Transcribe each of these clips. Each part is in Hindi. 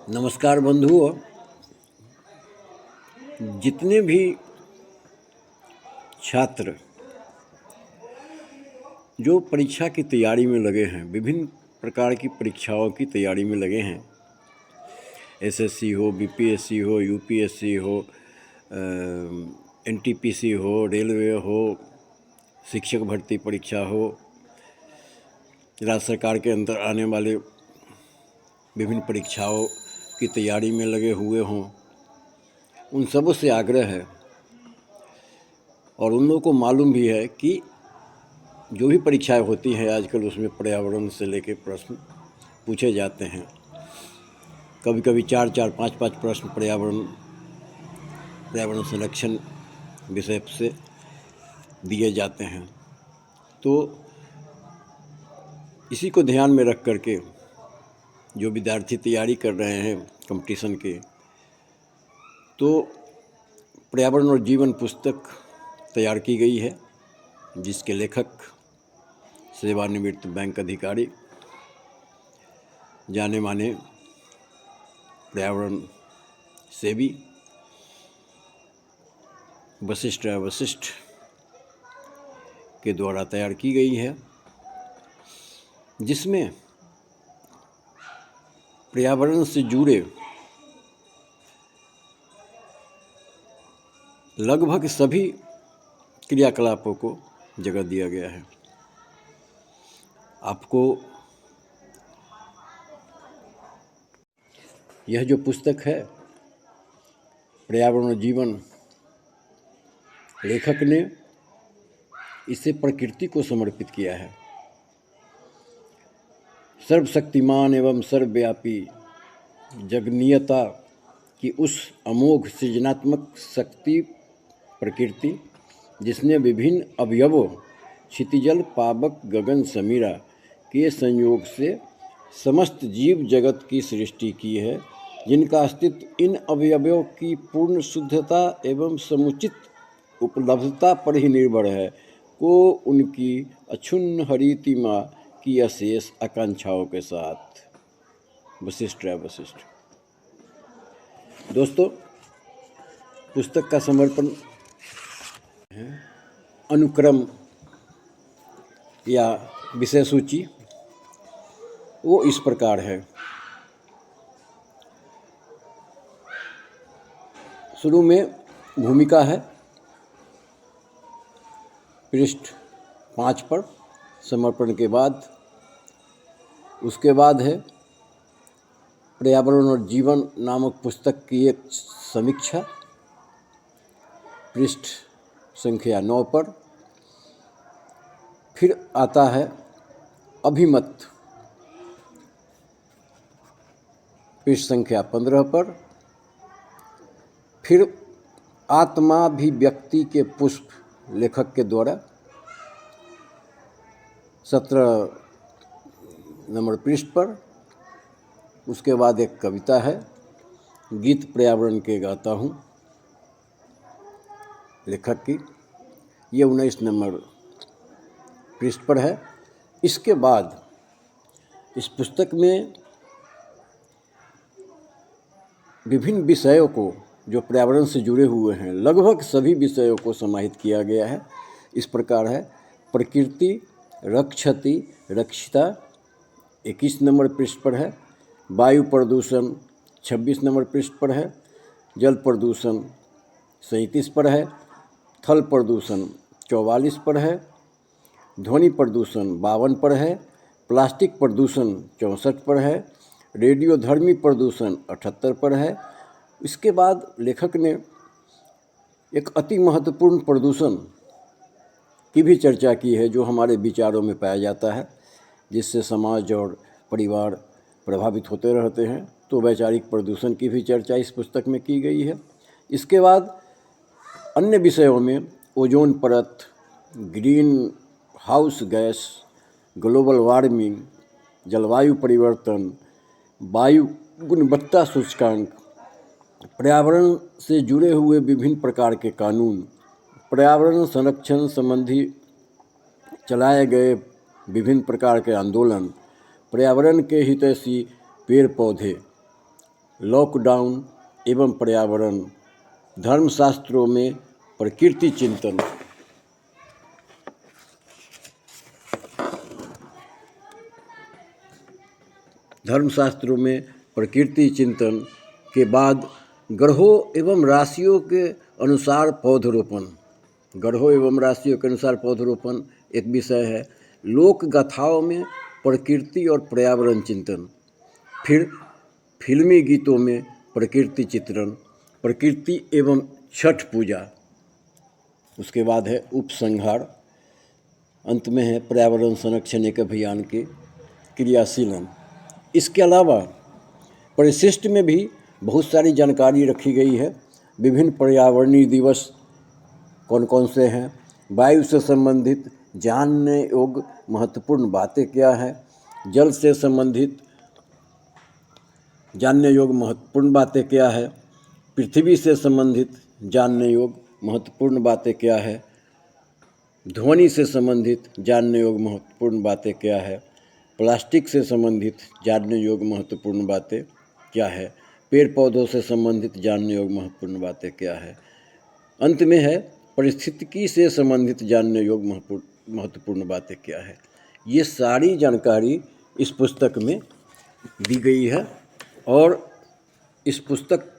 नमस्कार बंधुओं। जितने भी छात्र जो परीक्षा की तैयारी में लगे हैं, विभिन्न प्रकार की परीक्षाओं की तैयारी में लगे हैं, एसएससी हो, बीपीएससी हो, यूपीएससी हो, एनटीपीसी हो, रेलवे हो, शिक्षक भर्ती परीक्षा हो, राज्य सरकार के अंदर आने वाले विभिन्न परीक्षाओं की तैयारी में लगे हुए हों, उन सबों से आग्रह है और उन लोगों को मालूम भी है कि जो भी परीक्षाएं होती हैं आजकल उसमें पर्यावरण से लेके प्रश्न पूछे जाते हैं। कभी कभी 4-4, 5-5 प्रश्न पर्यावरण संरक्षण विषय से दिए जाते हैं। तो इसी को ध्यान में रख करके जो विद्यार्थी तैयारी कर रहे हैं कंपटीशन के, तो पर्यावरण और जीवन पुस्तक तैयार की गई है, जिसके लेखक सेवानिवृत्त बैंक अधिकारी, जाने माने पर्यावरण सेवी वशिष्ठ के द्वारा तैयार की गई है, जिसमें पर्यावरण से जुड़े लगभग सभी क्रियाकलापों को जगह दिया गया है। आपको यह जो पुस्तक है पर्यावरण और जीवन, लेखक ने इसे प्रकृति को समर्पित किया है। सर्वशक्तिमान एवं सर्वव्यापी जगनीयता की उस अमोघ सृजनात्मक शक्ति प्रकृति, जिसने विभिन्न अवयवों क्षितिजल पावक गगन समीरा के संयोग से समस्त जीव जगत की सृष्टि की है, जिनका अस्तित्व इन अवयवों की पूर्ण शुद्धता एवं समुचित उपलब्धता पर ही निर्भर है, को उनकी अक्षुण्ण हरितिमा की अशेष आकांक्षाओं के साथ। वशिष्ठ। दोस्तों, पुस्तक का समर्पण अनुक्रम या विषय सूची वो इस प्रकार है। शुरू में भूमिका है पृष्ठ 5 पर समर्पण के बाद। उसके बाद है पर्यावरण और जीवन नामक पुस्तक की एक समीक्षा पृष्ठ संख्या 9 पर। फिर आता है अभिमत पृष्ठ संख्या 15 पर। फिर आत्माभिव्यक्ति के पुष्प लेखक के द्वारा 17 नंबर पृष्ठ पर। उसके बाद एक कविता है गीत पर्यावरण के गाता हूँ लेखक की, ये 19 नंबर पृष्ठ पर है। इसके बाद इस पुस्तक में विभिन्न विषयों को जो पर्यावरण से जुड़े हुए हैं, लगभग सभी विषयों को समाहित किया गया है। इस प्रकार है प्रकृति रक्षति रक्षिता 21 नंबर पृष्ठ पर है। वायु प्रदूषण 26 नंबर पृष्ठ पर है। जल प्रदूषण 37 पर है। थल प्रदूषण 44 पर है। ध्वनि प्रदूषण 52 पर है। प्लास्टिक प्रदूषण 64 पर है। रेडियोधर्मी प्रदूषण 78 पर है। इसके बाद लेखक ने एक अति महत्वपूर्ण प्रदूषण की भी चर्चा की है, जो हमारे विचारों में पाया जाता है, जिससे समाज और परिवार प्रभावित होते रहते हैं। तो वैचारिक प्रदूषण की भी चर्चा इस पुस्तक में की गई है। इसके बाद अन्य विषयों में ओजोन परत, green house gas, global warming, जलवायु परिवर्तन, वायु गुणवत्ता सूचकांक, पर्यावरण से जुड़े हुए विभिन्न प्रकार के कानून, पर्यावरण संरक्षण संबंधी चलाए गए विभिन्न प्रकार के आंदोलन, पर्यावरण के हितैषी पेड़ पौधे, लॉकडाउन एवं पर्यावरण, धर्मशास्त्रों में प्रकृति चिंतन। धर्मशास्त्रों में प्रकृति चिंतन के बाद ग्रहों एवं राशियों के अनुसार पौधरोपण। ग्रहों एवं राशियों के अनुसार पौधरोपण एक विषय है। लोक गाथाओं में प्रकृति और पर्यावरण चिंतन। फिर फिल्मी गीतों में प्रकृति चित्रण, प्रकृति एवं छठ पूजा। उसके बाद है उपसंहार। अंत में है पर्यावरण संरक्षण एक अभियान के क्रियाशीलन। इसके अलावा परिशिष्ट में भी बहुत सारी जानकारी रखी गई है। विभिन्न पर्यावरणीय दिवस कौन कौन से हैं, वायु से संबंधित जानने योग्य महत्वपूर्ण बातें क्या हैं, जल से संबंधित जानने योग्य महत्वपूर्ण बातें क्या है, पृथ्वी से संबंधित जानने योग्य महत्वपूर्ण बातें क्या है, ध्वनि से संबंधित जानने योग्य महत्वपूर्ण बातें क्या है, प्लास्टिक से संबंधित जानने योग्य महत्वपूर्ण बातें क्या है, पेड़ पौधों से संबंधित जानने योग्य महत्वपूर्ण बातें क्या है। अंत में है परिस्थितिकी से संबंधित जानने योग्य महत्वपूर्ण बातें क्या है। ये सारी जानकारी इस पुस्तक में दी गई है और इस पुस्तक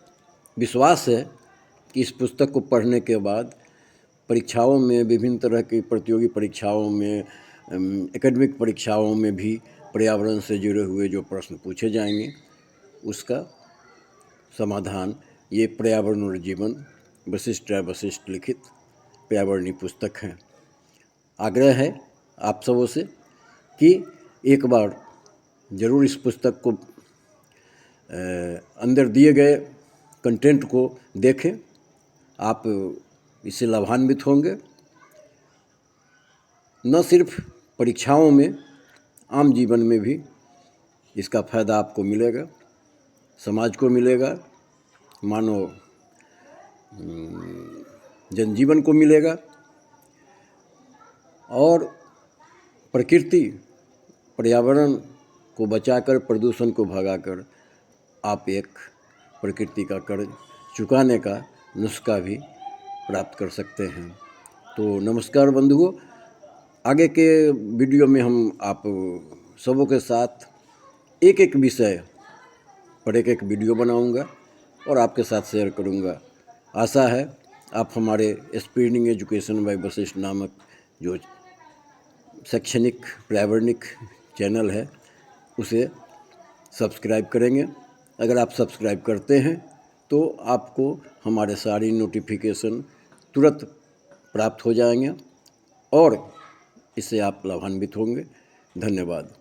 विश्वास है कि इस पुस्तक को पढ़ने के बाद परीक्षाओं में, विभिन्न तरह की प्रतियोगी परीक्षाओं में, एकेडमिक परीक्षाओं में भी पर्यावरण से जुड़े हुए जो प्रश्न पूछे जाएंगे उसका समाधान ये पर्यावरण और जीवन वशिष्ठ वशिष्ठ लिखित पर्यावरणीय पुस्तक है। आग्रह है आप सबों से कि एक बार ज़रूर इस पुस्तक को अंदर दिए गए कंटेंट को देखें। आप इससे लाभान्वित होंगे। न सिर्फ परीक्षाओं में, आम जीवन में भी इसका फ़ायदा आपको मिलेगा, समाज को मिलेगा, मानव जनजीवन को मिलेगा और प्रकृति पर्यावरण को बचाकर, प्रदूषण को भगाकर आप एक प्रकृति का कर्ज चुकाने का नुस्खा भी प्राप्त कर सकते हैं। तो नमस्कार बंधुओं, आगे के वीडियो में हम आप सबों के साथ एक एक विषय पर एक एक वीडियो बनाऊंगा और आपके साथ शेयर करूंगा। आशा है आप हमारे स्प्रेडिंग एजुकेशन बाय वशिष्ठ नामक जो शैक्षणिक पर्यावरणिक चैनल है उसे सब्सक्राइब करेंगे। अगर आप सब्सक्राइब करते हैं तो आपको हमारे सारी नोटिफिकेशन तुरंत प्राप्त हो जाएंगे और इससे आप लाभान्वित होंगे। धन्यवाद।